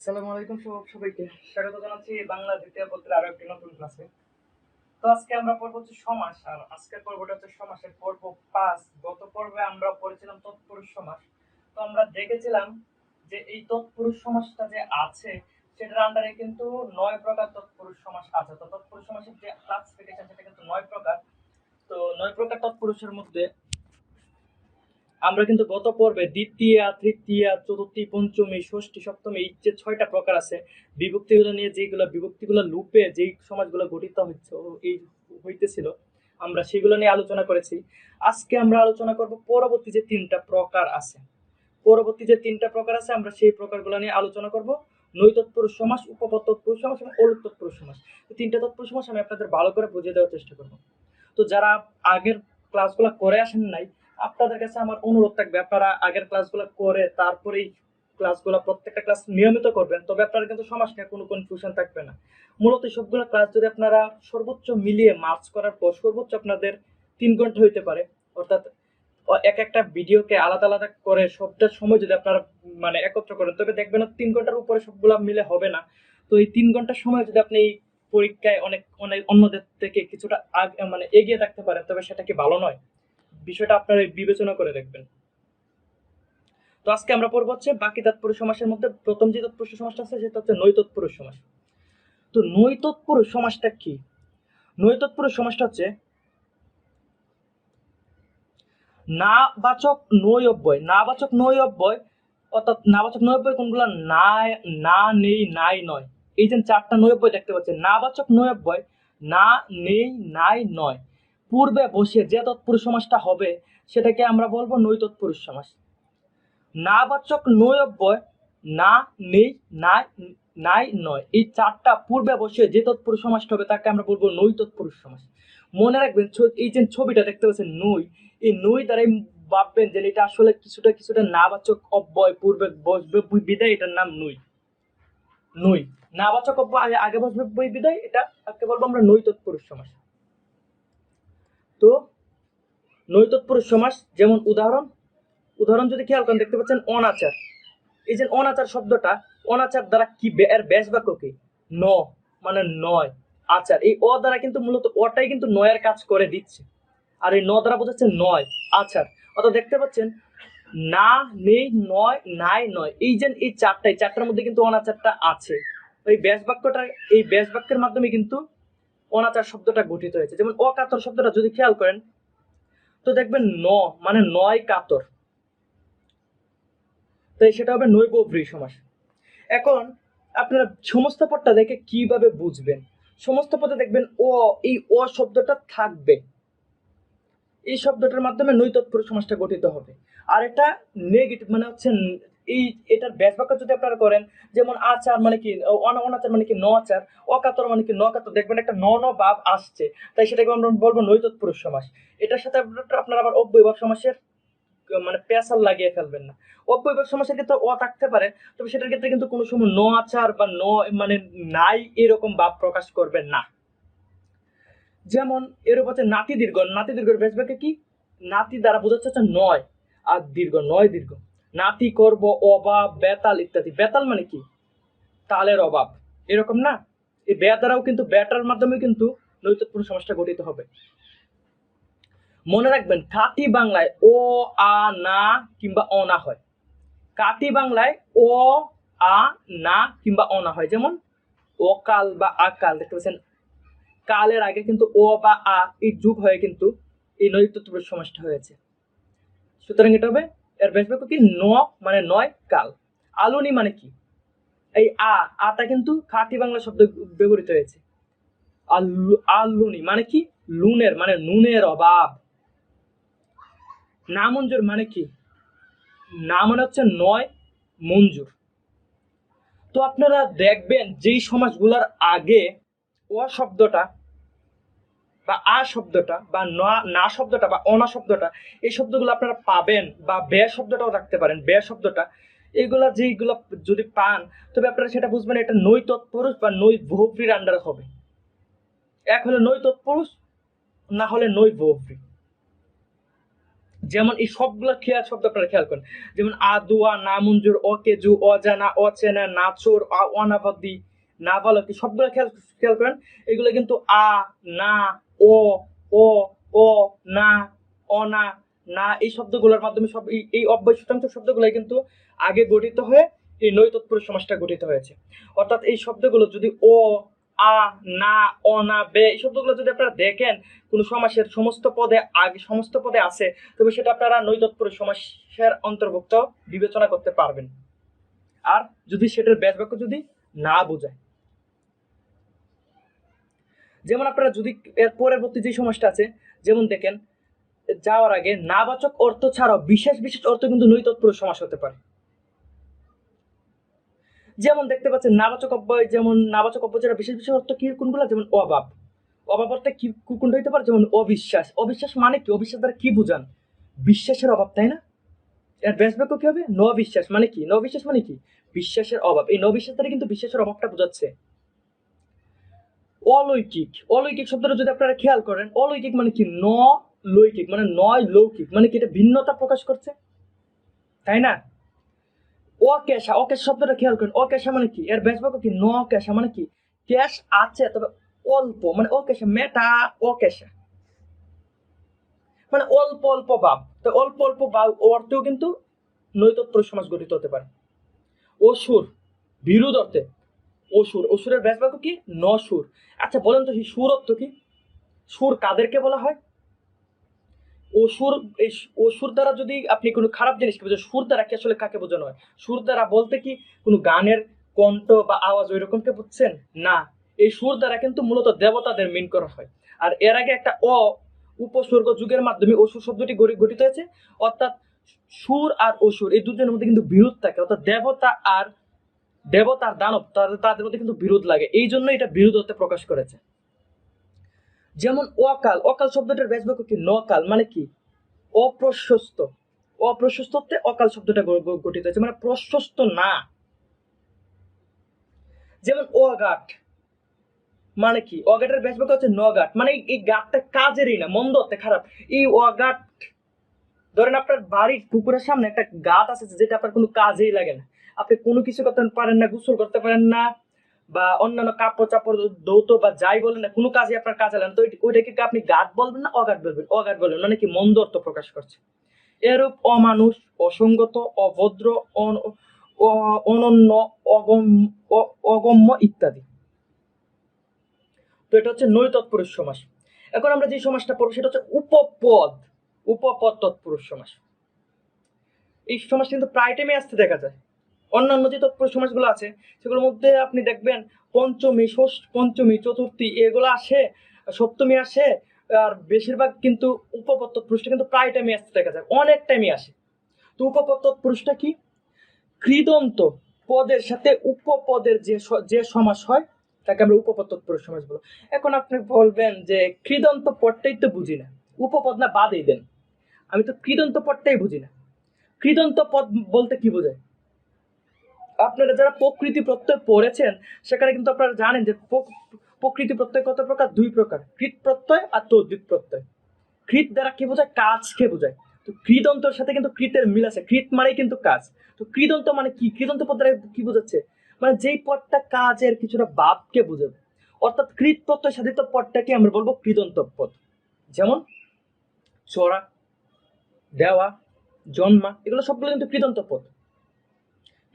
আসসালামু আলাইকুম সবাইকে স্বাগত জানাচ্ছি বাংলা দ্বিতীয় পত্রের আরো একটি নতুন ক্লাসে। তো আজকে আমরা পড়ব হচ্ছে সমাস, আর আজকের পর্বটা হচ্ছে সমাসের পর্ব 5। গত পর্বে আমরা পড়েছিলাম তৎপুরুষ সমাস। তো আমরা দেখেছিলাম যে এই তৎপুরুষ সমাসটা যে আছে সেটার আন্ডারে কিন্তু 9 প্রকার তৎপুরুষ সমাস আছে। তো তৎপুরুষ সমাসের যে ক্লাসিফিকেশন সেটা কিন্তু 9 প্রকার। তো 9 প্রকার তৎপুরুষের মধ্যে আমরা কিন্তু গত পর্বে দ্বিতীয়া, তৃতীয়া, চতুর্থী, পঞ্চমী, ষষ্ঠী, সপ্তমী এই যে 6টা প্রকার আছে বিভক্তিগুলো নিয়ে, যেগুলো বিভক্তিগুলো লুপে যেই সমাজগুলো গঠিত হইতেছিল আমরা সেগুলো নিয়ে আলোচনা করেছি। আজকে আমরা আলোচনা করব পরবর্তী যে 3টা প্রকার আছে। আমরা সেই প্রকারগুলো নিয়ে আলোচনা করব। নৈ তৎপুরুষ সমাস, উপপদ তৎপুরুষ সমাস এবং অলোপ তৎপুরুষ সমাস। এই 3টা তৎপুরুষ সমাস আমি আপনাদের ভালো করে বুঝিয়ে দেওয়ার চেষ্টা করব। তো যারা আগের ক্লাসগুলো করে আসেন নাই, আপনাদের কাছে আমার অনুরোধ থাকবে আপনারা আগের ক্লাসগুলো করে তারপরেই ক্লাসগুলো প্রত্যেকটা ক্লাস নিয়মিত করবেন, তবে আপনারা কিন্তু সমাজ নিয়ে কোনো কনফিউশন থাকবে না। মূলত সবগুলো ক্লাস যদি আপনারা সর্বোচ্চ মিলিয়ে মার্চ করার পর সর্বোচ্চ আপনাদের 3 ঘন্টা হইতে পারে, অর্থাৎ এক একটা ভিডিওকে আলাদা আলাদা করে সবটা সময় যদি আপনারা মানে একত্র করেন, তবে দেখবেন 3 ঘন্টার উপরে সবগুলা মিলে হবে না। তো এই 3 ঘন্টার সময় যদি আপনি পরীক্ষায় অনেক অনেক অন্যদের থেকে কিছুটা মানে এগিয়ে থাকতে পারেন, তবে সেটা কি ভালো নয়? বিষয়টা আপনারা বিবেচনা করে দেখবেন। তো আজকে আমরা পড়ব হচ্ছে বাকি তৎপুরুষ সমাসের মধ্যে প্রথম যে তৎপুরুষ সমাসটা আছে সেটা হচ্ছে নৈ তৎপুরুষ সমাস। তো নৈ তৎপুরুষ সমাসটা কি? নৈ তৎপুরুষ সমাসটা হচ্ছে না বাচক নৈ অব্যয়। না বাচক নৈ অব্যয় অর্থাৎ না বাচক নৈ অব্যয় কোনগুলো? না, না, নেই, নাই, নয়। এই যে 4টা নৈ অব্যয় দেখতে পাচ্ছেন, না বাচক নৈ অব্যয় না, নেই, নাই, নয় পূর্বে বসে যে তৎপুরুষ সমাসটা হবে সেটাকে আমরা বলবো নৈ তৎপুরুষ সমাস। না বাচক নৈ অব্যয় না, নেই, নাই, নাই, নয় এই 4টা পূর্বে বসে যে তৎপুরুষ সমাসটা হবে তাকে আমরা বলবো নৈ তৎপুরুষ সমাস। মনে রাখবেন, এই যে ছবিটা দেখতে পাচ্ছেন নৈ, এই নৈ দ্বারাই ভাববেন যে এটা আসলে কিছুটা কিছুটা নাবাচক অব্যয় পূর্বে বসবে বিদায় এটার নাম নৈ। নৈ নাবাচক অব্যয় আগে বসবে বিদায় এটাকে বলবো আমরা নৈ তৎপুরুষ সমাস। তো নৈ তৎপুরুষ সমাস যেমন উদাহরণ যদি খেয়াল করেন দেখতে পাচ্ছেন অনাচার। এই যে অনাচার শব্দটা, অনাচার দ্বারা কি এর ব্যাস বাক্য কি? ন মানে নয়, আচার। এই অ দ্বারা কিন্তু মূলত অটাই কিন্তু নয়ের কাজ করে দিচ্ছে, আর এই ন দ্বারা বোঝাচ্ছে নয়, আচার। অর্থাৎ দেখতে পাচ্ছেন না, নেই, নয়, নাই, নয় এই যে এই 4টার মধ্যে কিন্তু অনাচারটা আছে। এই ব্যাস বাক্যের মাধ্যমে কিন্তু অনাচার শব্দটা গঠিত হয়েছে। যেমন অকাতর শব্দটা যদি খেয়াল করেন তো দেখবেন ন মানে নয় কাতর, তাই সেটা হবে নৈ বহুব্রীহি সমাস। এখন আপনারা সমস্ত পদটা দেখে কিভাবে বুঝবেন? সমস্ত পদে দেখবেন এই অ শব্দটা থাকবে, এই শব্দটার মাধ্যমে নৈ তৎপুরুষ সমাসটা গঠিত হবে। আর এটা নেগেটিভ মানে হচ্ছে এটার ব্যাস বাক্য যদি আপনারা করেন, যেমন আচার মানে কি অনাচার মানে কি ন আচার, অকাতর মানে কি ন কাতর, দেখবেন একটা ন ভাব আসছে, তাই সেটাকে আমরা বলবো নৈ তৎপুরুষ সমাস। এটার সাথে আপনারা আবার অব্যয়ভাব সমাসের মানে পেশাল লাগিয়ে ফেলবেন না। অব্যয়ভাব সমাসের ক্ষেত্রে অ থাকতে পারে, তবে সেটার ক্ষেত্রে কিন্তু কোনো সময় ন আচার বা ন মানে নাই এরকম ভাব প্রকাশ করবেন না। যেমন এর হচ্ছে নাতি দীর্ঘ। নাতি দীর্ঘের ব্যাস বাক্য কি? নাতি দ্বারা বোঝাচ্ছে হচ্ছে নয়, আর দীর্ঘ নয় দীর্ঘ। নাতি, করব, অভাব, বেতাল ইত্যাদি। বেতাল মানে কি? তালের অভাব, এরকম না? এই বে দ্বারাও কিন্তু ব্যাটার মাধ্যমে কিন্তু নৈ তৎপুরুষ সমাসটা গঠিত হবে। মনে রাখবেন খাঁটি বাংলায় ও, আ, না কিংবা অনা হয়। খাঁটি বাংলায় ও, আ, না কিংবা অনা হয়। যেমন অকাল বা আকাল দেখতে পাচ্ছেন, কালের আগে কিন্তু ও বা আ এই যুগ হয়ে কিন্তু এই নৈ তৎপুরুষ সমাসটা হয়েছে। সুতরাং এটা হবে এর ব্যাস বাক্য কি? ন মানে নয় কাল। আলুনি মানে কি? এই আটা কিন্তু খাঁটি বাংলা শব্দ ব্যবহৃত হয়েছে। আলুনি মানে কি? লুনের মানে নুনের অভাব। না মঞ্জুর মানে কি? না মানে হচ্ছে নয় মঞ্জুর। তো আপনারা দেখবেন যেই সমাসগুলোর আগে অ শব্দটা বা আ শব্দটা বা না শব্দটা বা অনা শব্দটা, এই শব্দগুলো আপনারা পাবেন, বা বে শব্দটাও রাখতে পারেন। বে শব্দটা এইগুলা যেগুলো যদি পান, তবে আপনারা সেটা বুঝবেন এটা নৈ তৎপুরুষ বা নৈ বহুব্রীর আন্ডারে হবে। এক হলে নৈ তৎপুরুষ, না হলে নৈ বহুব্রী। যেমন এই সবগুলো খেয়াল শব্দ আপনারা খেয়াল করেন, যেমন আদুয়া, না মঞ্জুর, অকেজু, অজানা, অচেনা, নাচোর, অনাবাদি, নাবালকি, সবগুলো খেয়াল খেয়াল করেন। এগুলো কিন্তু আ, না, ও, ও, ও, না, অনা, না, এই শব্দগুলোর মাধ্যমে সব এই অব্যয় সূত্রাংশ শব্দগুলো কিন্তু আগে গঠিত হয়ে এই নৈ তৎপুরুষ সমাসটা গঠিত হয়েছে। অর্থাৎ এই শব্দগুলো যদি ও, আ, না, অনা, বে, এই শব্দগুলো যদি আপনারা দেখেন কোন সমাসের সমস্ত পদে আগে সমস্ত পদে আছে, তবে সেটা আপনারা নৈ তৎপুরুষ সমাসের অন্তর্ভুক্ত বিবেচনা করতে পারবেন। আর যদি সেটার ব্যাস বাক্য যদি না বোঝায়, যেমন আপনারা যদি এর পরবর্তী যে সমাসটা আছে, যেমন দেখেন যাওয়ার আগে নাবাচক অর্থ ছাড়াও বিশেষ বিশেষ অর্থ কিন্তু নৈ তৎপুরুষ সমাস হতে পারে। যেমন দেখতে পাচ্ছেন নাবাচক অব্যয়, যেমন নাবাচক অব্যয় ছাড়া বিশেষ বিশেষ অর্থ কি কোনগুলো, যেমন অভাব, অভাব অর্থে কি কোনটা হইতে পারে, যেমন অবিশ্বাস, অবিশ্বাস মানে কি, অবিশ্বাস দ্বারা কি বুঝান, বিশ্বাসের অভাব, তাই না? এর ব্যাস বাক্য কি হবে, নবিশ্বাস মানে কি, নবিশ্বাস মানে কি, বিশ্বাসের অভাব। এই নবিশ্বাস দ্বারা কিন্তু বিশ্বাসের অভাবটা বোঝাচ্ছে। অলৌকিক, অলৌকিক শব্দটা যদি আপনারা খেয়াল করেন, অলৌকিক মানে কি, ন লৈকিক মানে নয় লৌকিক, মানে কি এটা ভিন্নতা প্রকাশ করছে, তাই না? অকেশা, অকেশ শব্দটা খেয়াল করেন, অকেশা মানে কি, এর ব্যাস বাক্য কি, ন কেশা মানে কি, ক্যাশ আছে তবে অল্প, মানে অকেশা, মেটা অকেশা মানে অল্প অল্প ভাব। তো অল্প অল্প ভাব অর্থেও কিন্তু নৈ তৎপুরুষ সমাস গঠিত হতে পারে। অসুর, বিরোধ অর্থে অসুর, অসুরের ব্যাস বাক্য কি, নসুর। আচ্ছা বলেন তো সুর অর্থ কি, সুর কাদেরকে বলা হয়? অসুর, এই অসুর দ্বারা যদি আপনি কোনো খারাপ জিনিসকে বোঝেন, সুর দ্বারা কি আসলে কাকে বোঝানো হয়? সুর দ্বারা বলতে কি কোনো গানের কণ্ঠ বা আওয়াজ ওই রকমকে বুঝছেন না, এই সুর দ্বারা কিন্তু মূলত দেবতাদের মিন করা হয়। আর এর আগে একটা উপসর্গ যুগের মাধ্যমে অসুর শব্দটি গঠিত হয়েছে। অর্থাৎ সুর আর অসুর এই দুজনের মধ্যে কিন্তু বিরোধ থাকে, অর্থাৎ দেবতার দানব তাদের মধ্যে কিন্তু বিরোধ লাগে, এই জন্য এটা বিরোধ হতে প্রকাশ করেছে। যেমন অকাল, অকাল শব্দটার ব্যাস বাক্য কি, নকাল মানে কি, অপ্রশস্ত, অপ্রশস্ততে অকাল শব্দটা গঠিত হয়েছে, মানে প্রশস্ত না। যেমন অগাট মানে কি, অগাটের ব্যাস বাক্য হচ্ছে নগাট, মানে এই গাটটা কাজেরই না, মন্দ অর্থে খারাপ। এই অগাট, ধরেন আপনার বাড়ির পুকুরের সামনে একটা গাট আছে যেটা আপনার কোনো কাজেই লাগে না, আপনি কোনো কিছু করতে পারেন না, গোসল করতে পারেন না, বা অন্যান্য কাপড় চাপড় দৌত বা যাই বলেন না, কোনো কাজে আপনার কাজে লাগে না, তো ওইটাকে আপনি গাট বলবেন না অগাট বলবেন, অগাট বলবেন, মানে কি মন্দ অর্থ প্রকাশ করছে। এরূপ অমানুষ, অসঙ্গত, অভদ্র, অনন্য, অগম্য ইত্যাদি। তো এটা হচ্ছে নৈ তৎপুরুষ সমাস। এখন আমরা যে সমাসটা পড়বো সেটা হচ্ছে উপপদ, উপপদ তৎপুরুষ সমাস। এই সমাস কিন্তু প্রায় টাইমে আসতে দেখা যায়। অন্যান্য যে তৎপুরুষ সমাসগুলো আছে সেগুলোর মধ্যে আপনি দেখবেন পঞ্চমী, পঞ্চমী, চতুর্থী এগুলো আসে, সপ্তমী আসে, আর বেশিরভাগ কিন্তু উপপদ তৎপুরুষটা কিন্তু প্রায় টাইমে আসতে দেখা যায়, অনেক টাইমে আসে। তো উপপদ তৎপুরুষটা কি, কৃদন্ত পদের সাথে উপপদের যে সমাস হয় তাকে আমরা উপপদ তৎপুরুষ সমাস বলবো। এখন আপনি বলবেন যে কৃদন্ত পদটাই তো বুঝি না, উপপদ না বাদই দেন, আমি তো কৃদন্ত পদটাই বুঝি না। কৃদন্ত পদ বলতে কি বোঝায়? আপনারা যারা প্রকৃতি প্রত্যয় পড়েছেন সেখানে কিন্তু আপনারা জানেন যে প্রকৃতি প্রত্যয় কত প্রকার, দুই প্রকার, কৃত প্রত্যয় আর তদ্ধিত প্রত্যয়। কৃত দ্বারা কি বোঝায়, কাজকে বোঝায়। তো কৃদন্তর সাথে কিন্তু কৃতের মিল আছে, কৃত মানেই কিন্তু কাজ। তো কৃদন্ত মানে কি, কৃদন্ত পদ দ্বারা কি বোঝাচ্ছে, মানে যেই পদটা কাজের কিছুটা ভাবকে বোঝাবে, অর্থাৎ কৃত প্রত্যয় সাধিত পদটাকে আমরা বলবো কৃদন্ত পদ। যেমন চড়া, দেওয়া, জন্মা, এগুলো সবগুলো কিন্তু কৃদন্ত পদ।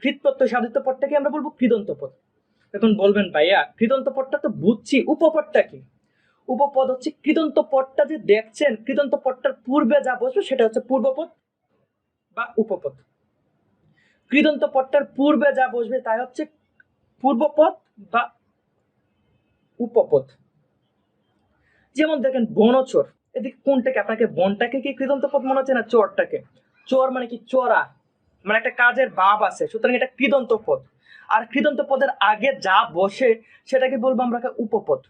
কৃত প্রত্যয় সাধিত পদটাকে আমরা বলবো কৃদন্ত পদ। এখন বলবেন ভাইয়া কৃদন্ত পদটা তো বুঝছি, উপপদটা কি? উপপদ হচ্ছে কৃদন্ত পদটা যে দেখছেন, কৃদন্ত পদটার পূর্বে যা বসবে সেটা হচ্ছে পূর্বপদ বা উপপদ। কৃদন্ত পদটার পূর্বে যা বসবে তাই হচ্ছে পূর্বপদ বা উপপদ। যেমন দেখেন বনচর, এদিকে কোনটাকে, আপনাকে বনটাকে কি কৃদন্ত পদ মনে হচ্ছে না চরটাকে? চর মানে কি, চরা, মানে একটা কাজের ভাব আছে, সুতরাং এটা কৃদন্ত পদ। আর কৃদন্ত পদের আগে যা বসে সেটাকে বলবো আমরা উপপদ।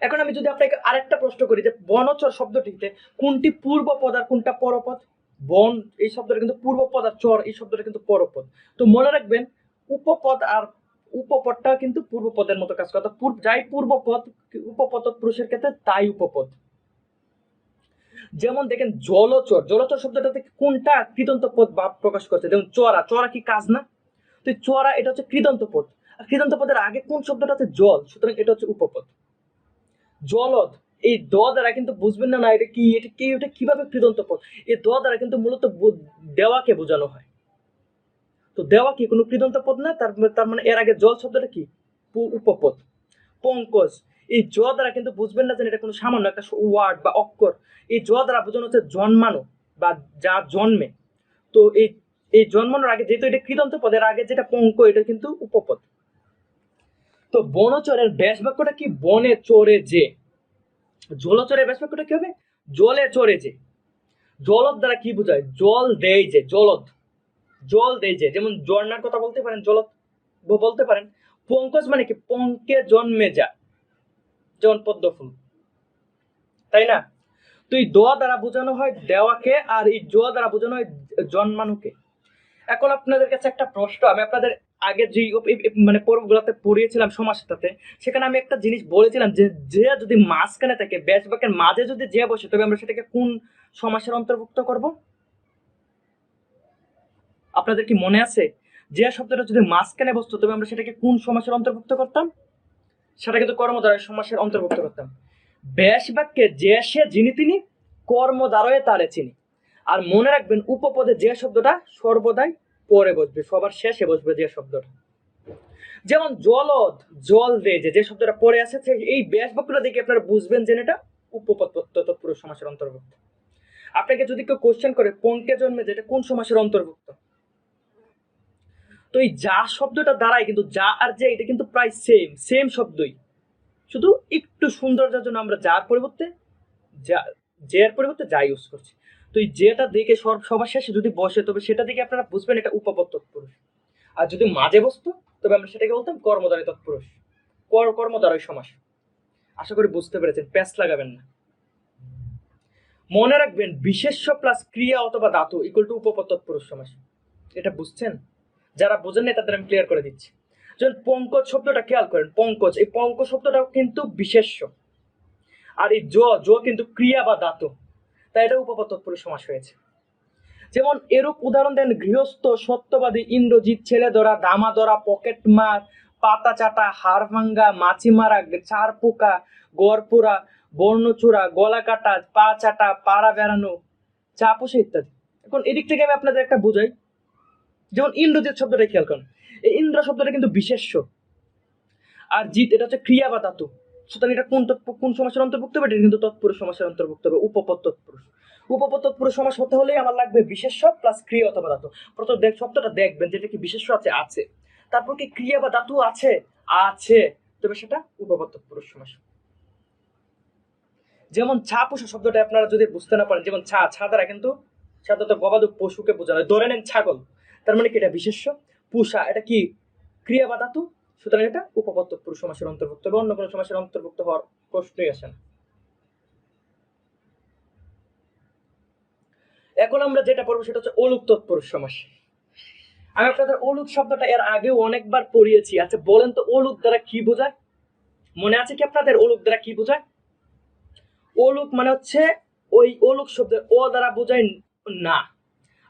এখন আমি যদি আপনাকে আরেকটা প্রশ্ন করি যে বনচর শব্দটিতে কোনটি পূর্বপদ আর কোনটা পরপদ? বন এই শব্দটা কিন্তু পূর্বপদ আর চর এই শব্দটা কিন্তু পরপদ। তো মনে রাখবেন উপপদ আর উপপদটা কিন্তু পূর্বপদের মতো কাজ করে, যাই পূর্বপদ উপপদ পুরুষের ক্ষেত্রে তাই উপপদ। যেমন দেখেন জলচর, জলচর শব্দটাতে কোনটা কৃদন্ত পদ ভাব প্রকাশ করছে, যেমন চড়া, চড়া কি কাজ না? তো চড়া এটা হচ্ছে কৃদন্ত পদ, আর কৃদন্ত পদের আগে কোন শব্দটা আছে? জল, সুতরাং এটা হচ্ছে উপপদ। জলদ, এই দ দ্বারা কিন্তু বুঝবেন না এটা কি, এটা কিভাবে কৃদন্ত পদ, এই দ দ্বারা কিন্তু মূলত দেওয়াকে বোঝানো হয়। তো দেওয়া কি কোনো কৃদন্ত পদ না, তার মানে এর আগে জল শব্দটা কি? উপপদ। পঙ্কজ, এই জ দ্বারা কিন্তু বুঝবেন না যে এটা কোনো সামান্য একটা ওয়ার্ড বা অক্ষর, এই জ দ্বারা বোঝানো হচ্ছে জন্মানো বা যা জন্মে। তো এই জন্মানোর আগে যেহেতু এটা কৃদন্ত পদের আগে যেটা পঙ্ক, এটা কিন্তু উপপদ। তো বনচরের ব্যাস বাক্যটা কি? বনে চড়ে যে। জলচরের ব্যাস বাক্যটা কি হবে? জলে চড়ে যে। জলদ দ্বারা কি বোঝায়? জল দেয় যে, জলদ, জল দেয় যে, যেমন ঝর্ণার কথা বলতে পারেন, জলদ বলতে পারেন। পঙ্কজ মানে কি? পঙ্কে জন্মে যা, যেমন পদ্ম ফুল, তাই না? তো এই দ দ্বারা বোঝানো হয় দেওয়াকে, আর এই জ দ্বারা বোঝানো হয় জন্মানুকে। এখন আপনাদের কাছে একটা প্রশ্ন, আমি আপনাদের আগে যে মানে পর্বগুলোতে পড়িয়েছিলাম সমাসটাতে, সেখানে আমি একটা জিনিস বলেছিলাম যে যে যদি মাঝখানে থাকে, ব্যাস বাক্যের মাঝে যদি যে বসে, তবে আমরা সেটাকে কোন সমাসের অন্তর্ভুক্ত করব? আপনাদের কি মনে আছে? যে শব্দটা যদি মাঝখানে বসতো, তবে আমরা সেটাকে কোন সমাসের অন্তর্ভুক্ত করতাম? সেটা কিন্তু কর্মদ্বারয় সমাসের অন্তর্ভুক্ত করতাম। ব্যাস বাক্যে যে সে যিনি তিনি, কর্মদ্বারয়ে তারে চিনি। আর মনে রাখবেন উপপদে যে শব্দটা সর্বদাই পরে বসবে, সবার শেষে বসবে যে শব্দটা। যেমন জলদ, জল দেয় যে শব্দটা পরে আছে, এই ব্যাস বাক্যটা দেখে আপনারা বুঝবেন যে এটা উপপদ তৎপুরুষ সমাসের অন্তর্ভুক্ত। আপনাকে যদি কেউ কোশ্চেন করে পঙ্কে জন্মে যেটা কোন সমাসের অন্তর্ভুক্ত, তো এই যা শব্দটা দ্বারাই কিন্তু যা আর যে এটা কিন্তু প্রায় সেম সেম শব্দই, শুধু একটু সৌন্দর্যের জন্য আমরা যার পরিবর্তে যা, জের পরিবর্তে যা ইউজ করছি। তো এই যেটা দেখে সবার শেষে যদি বসে, তবে সেটা দেখে আপনারা বুঝবেন এটা উপপদ তৎপুরুষ। আর যদি মাঝে বসতো, তবে আমরা সেটাকে বলতাম কর্মদ্বারী তৎপুরুষ, কর্মদ্বারী সমাস। আশা করি বুঝতে পেরেছেন, প্যাচ লাগাবেন না। মনে রাখবেন বিশেষ্য প্লাস ক্রিয়া অথবা ধাতু ইকুয়াল টু উপপদ তৎপুরুষ সমাস। এটা বুঝছেন? যারা বোঝেন না তাদের আমি ক্লিয়ার করে দিচ্ছি। যেমন পঙ্কজ শব্দটা খেয়াল করেন, পঙ্কজ, এই পঙ্কজ শব্দটাও কিন্তু বিশেষ্য, আর এই জ কিন্তু ক্রিয়া বা ধাতু, তাই এটা উপপদ তৎপুরুষ সমাস হয়েছে। যেমন এরূপ উদাহরণ দেন গৃহস্থ, সত্যবাদী, ইন্দ্রজিৎ, ছেলে ধরা, দামা ধরা, পকেট মার, পাতা চাটা, হাড় ভাঙ্গা, মাছি মারা, চার পোকা, গড় পোড়া, বর্ণচূড়া, গলা কাটা, পা চাটা, পাড়া বেড়ানো, চা পোষা ইত্যাদি। এখন এদিক থেকে আমি আপনাদের একটা বুঝাই। যেমন ইন্দ্রজিৎ শব্দটা খেয়াল করেন, এই ইন্দ্র শব্দটা কিন্তু বিশেষ্য, আর জিৎ এটা হচ্ছে ক্রিয়া বা ধাতু, সুতরাং এটা কোন সমাসের অন্তর্ভুক্ত হবে? এটা কিন্তু তৎপুরুষ সমাসের অন্তর্ভুক্ত হবে, উপপদ তৎপুরুষ। উপপদ তৎপুরুষ সমাস হতে হলেই আমার লাগবে বিশেষ্য প্লাস ক্রিয়া অথবা ধাতু। প্রথম শব্দটা দেখবেন যেটা কি বিশেষ্য আছে, আছে, তারপর কি ক্রিয়া বা ধাতু আছে, আছে, তবে সেটা উপপদ তৎপুরুষ সমাস। যেমন ছা পোষা শব্দটা আপনারা যদি বুঝতে না পারেন, যেমন ছা, ছা দ্বারা কিন্তু সাধারণত গবাদি পশুকে বোঝানো হয়। ধরে নেন ছাগল, তার মানে কি এটা বিশেষ্য, পোষা এটা কি ক্রিয়া বা ধাতু, সুতরাং এটা উপপদ তৎপুরুষ সমাসের অন্তর্ভুক্ত হবে, অন্য কোনো সমাসের অন্তর্ভুক্ত হওয়ার প্রশ্নই আসে না। এখন আমরা যেটা পড়বো সেটা হচ্ছে অলুক তৎপুরুষ সমাস। আমি আপনাদের অলুক শব্দটা এর আগেও অনেকবার পড়িয়েছি। আচ্ছা বলেন তো অলুক দ্বারা কি বোঝায়? মনে আছে কি আপনাদের অলুক দ্বারা কি বোঝায়? অলুক মানে হচ্ছে ওই অলুক শব্দের ও দ্বারা বোঝায় না,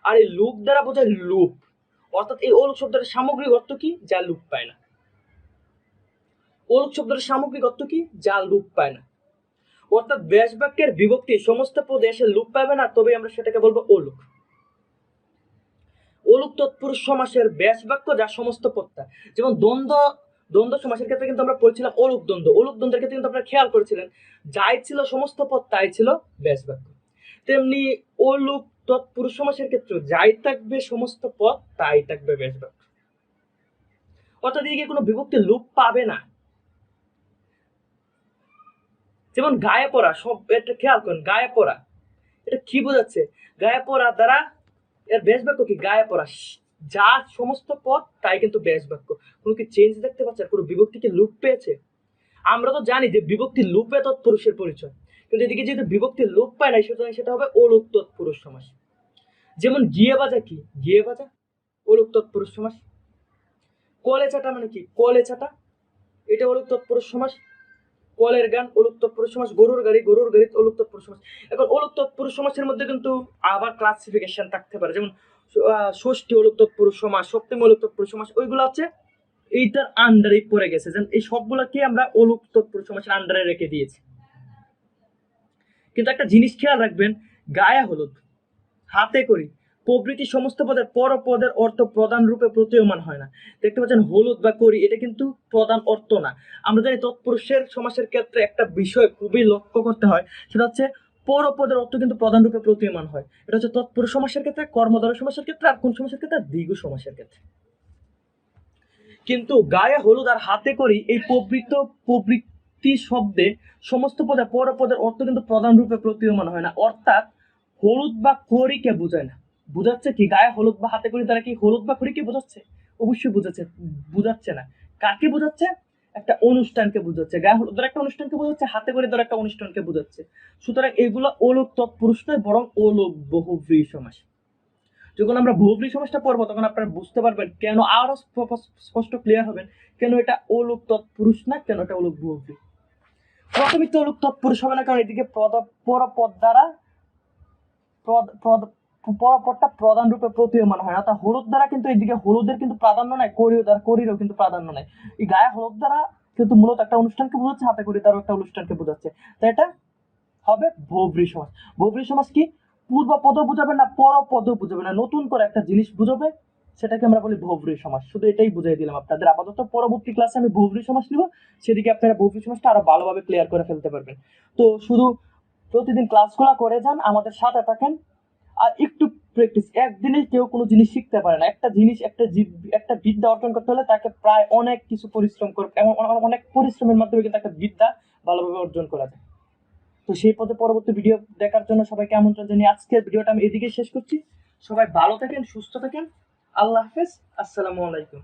আর এই লুক দ্বারা বোঝায় লুপ। অর্থাৎ এই অলুক শব্দের সামগ্রিক অর্থ কি? যা লুপ পায় না। অলুক শব্দের সামগ্রিক অর্থ কি? যা লুপ পায় না। অর্থাৎ ব্যাস বাক্যের বিভক্তি সমস্ত পদে এসে লুপ পাবে না, তবে আমরা সেটাকে বলবো অলুক। অলুক তৎপুরুষ সমাসের ব্যাস বাক্য যা সমস্ত পদটা, যেমন দ্বন্দ্ব সমাসের ক্ষেত্রে কিন্তু আমরা পড়ছিলাম অলুক দ্বন্দ্ব, অলুক দ্বন্দ্বের ক্ষেত্রে কিন্তু আপনারা খেয়াল করেছিলেন যাই ছিল সমস্ত পদ তাই ছিল ব্যাস বাক্য। তেমনি অলুক তৎপুরুষ সমাসের ক্ষেত্রে যাই থাকবে সমস্ত পদ তাই থাকবে ব্যাস বাক্য। অর্থাৎ এদিকে কোনো বিভক্তি লুপ পাবে না। যেমন গায়ে পড়া, সব এটা খেয়াল করেন, গায়ে পড়া এটা কি বোঝাচ্ছে? গায়ে পড়া দ্বারা এর ব্যাস বাক্য কি? গায়ে পড়া, যা সমস্ত পদ তাই কিন্তু ব্যাস বাক্য। কোনো কি চেঞ্জ দেখতে পাচ্ছেন? কোনো বিভক্তি কি লুপ পেয়েছে? আমরা তো জানি যে বিভক্তি লুপে তৎপুরুষের পরিচয়, কিন্তু এদিকে যেহেতু বিভক্তি লুপ পায় না, সুতরাং সেটা হবে অলুক তৎপুরুষ সমাস। যেমন গিয়ে বাজা কি? গিয়ে বাজা অলুক তৎপুরুষ সমাস। কলে চাটা মানে কি? কলে চাটা এটা অলুক তৎপুরুষ সমাস। কলের গান অলুক তৎপুরুষ সমাস, গরুর গাড়ি অলুক তৎপুরুষ সমাস। এখন অলুক তৎপুরুষ সমাসের মধ্যে কিন্তু আবার ক্লাসিফিকেশন থাকতে পারে, যেমন ষষ্ঠী অলুক তৎপুরুষ সমাস, সপ্তমী অলুক তৎপুরুষ সমাস, ওইগুলো আছে এইটার আন্ডারে পড়ে গেছে। যেন এই সবগুলোকে আমরা অলুক তৎপুরুষ সমাসের আন্ডারে রেখে দিয়েছি। কিন্তু একটা জিনিস খেয়াল রাখবেন, গায়ে হলুদ, হাতে করি প্রভৃতি সমস্ত পদের পরপদের অর্থ প্রধান রূপে প্রতীয়মান হয় না। দেখতে পাচ্ছেন হলুদ বা করি, এটা কিন্তু প্রধান অর্থ না। আমরা জানি তৎপুরুষের সমাসের ক্ষেত্রে একটা বিষয় খুবই লক্ষ্য করতে হয়, সেটা হচ্ছে পরপদের অর্থ কিন্তু প্রধান রূপে প্রতীয়মান হয়। এটা হচ্ছে তৎপুরুষ সমাসের ক্ষেত্রে, কর্মধারয় সমাসের ক্ষেত্রে, আর কোন সমাসের ক্ষেত্রে? দ্বিগু সমাসের ক্ষেত্রে। কিন্তু গায়ে হলুদ আর হাতে করি এই প্রবৃত্তি শব্দে সমস্ত পদে পরপদের অর্থ কিন্তু প্রধান রূপে প্রতীয়মান হয় না, অর্থাৎ হলুদ বা খড়িকে বোঝায় না। বুঝাচ্ছে কি? গায়ে হলুদ বা হাতে করি দ্বারা কি হলুদ বা খড়িকে বোঝাচ্ছে? অবশ্যই বুঝাচ্ছে না। কাকে বোঝাচ্ছে? একটা অনুষ্ঠানকে বোঝাচ্ছে। গায়ে হলুদ দ্বারা একটা অনুষ্ঠানকে বোঝাচ্ছে, হাতে করে দ্বারা একটা অনুষ্ঠানকে বোঝাচ্ছে। সুতরাং এগুলো অলুক তৎপুরুষ নয়, বরং অলুক বহুব্রী সমাস। যখন আমরা বহুব্রী সমাসটা পড়বো তখন আপনারা বুঝতে পারবেন, কেন আরো স্পষ্ট ক্লিয়ার হবেন কেন এটা অলুক তৎপুরুষ না, কেন এটা অলুক বহুব্রী। প্রথমে তো অলুক তৎপুরুষ হবে না, কারণ এদিকে পরপদ দ্বারা পরপদটা প্রধান রূপে প্রতীয়মান হয় না। তা হলুদ দ্বারা কিন্তু এইদিকে হলুদের কিন্তু প্রাধান্য নাই, করিরও কিন্তু প্রাধান্য নাই। এই গায়ে হলুদ দ্বারা কিন্তু মূলত একটা অনুষ্ঠানকে বোঝাচ্ছে, হাতে করি দ্বারা একটা অনুষ্ঠানকে বোঝাচ্ছে। তাই এটা হবে বহুব্রী সমাস। বহুব্রী সমাস কি? পূর্ব পদ বুঝাবে না, পরপদ বুঝাবে না, নতুন করে একটা জিনিস বুঝাবে, সেটাকে আমরা বলি বহুব্রী সমাস। শুধু এটাই বুঝিয়ে দিলাম আপনাদের। আপাতত পরবর্তী ক্লাসে আমি বহুব্রী সমাস নিব, সেদিকে আপনারা বহুব্রী সমাসটা আরো ভালোভাবে ক্লিয়ার করে ফেলতে পারবেন। তো শুধু প্রতিদিন ক্লাসগুলো করে যান, আমাদের সাথে থাকেন, আর একটু প্র্যাকটিস। একদিনে কেউ কোনো জিনিস শিখতে পারে না। একটা জিনিস, একটা বিদ্যা অর্জন করতে হলে তাকে প্রায় অনেক কিছু পরিশ্রম করতে, অনেক পরিশ্রমের মাধ্যমে কিন্তু একটা বিদ্যা ভালোভাবে অর্জন করা যায়। তো সেই পথে পরবর্তী ভিডিও দেখার জন্য সবাইকে আমন্ত্রণ জানিয়ে আজকের ভিডিওটা আমি এদিকে শেষ করছি। সবাই ভালো থাকেন, সুস্থ থাকেন। আল্লাহ হাফেজ। আসসালামু আলাইকুম।